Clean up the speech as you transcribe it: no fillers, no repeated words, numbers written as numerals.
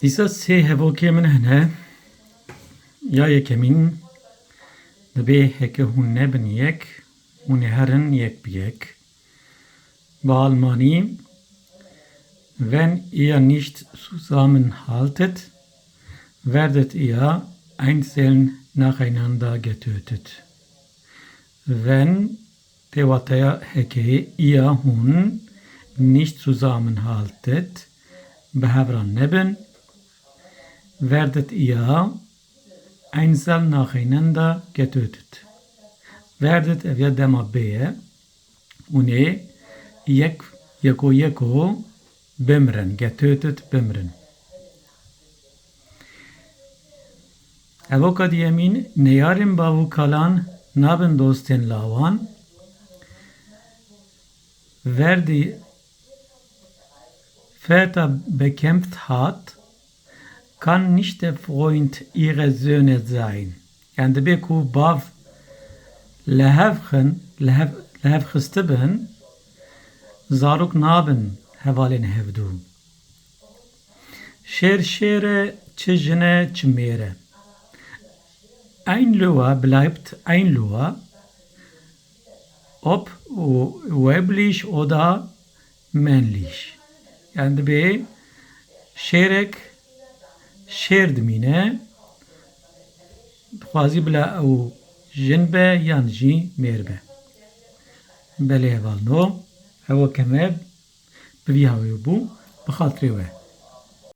دیسا سه هفوکی من هنه یا یکمین دبی هکه هونه بن یک هونه هرن یک بیک با Almani wenn ihr nicht zusammenhaltet werdet ihr einzeln nacheinander getötet wenn tevataya heke ihr hun nicht zusammenhaltet behavran neben werdet ihr einzeln nacheinander getötet. Werdet evya dema beye une yeko bimren getötet bimren. Evoka diyemin neyarin bavu kalan naben dosten lavan verdi Väter bekämpft hat, kann nicht der Freund ihrer Söhne sein. Yani de beku bav lehev khisteben zaruk naben hevalen hevdu. Şere çijne çmere. Ein Loa bleibt ein Loa, ob weiblich oder männlich. Yani be şerek شیر دمینه خوازی بلا او جنبه یان جی میربه بله والنو هوا کمه بوی هاوی بو بخاطری وه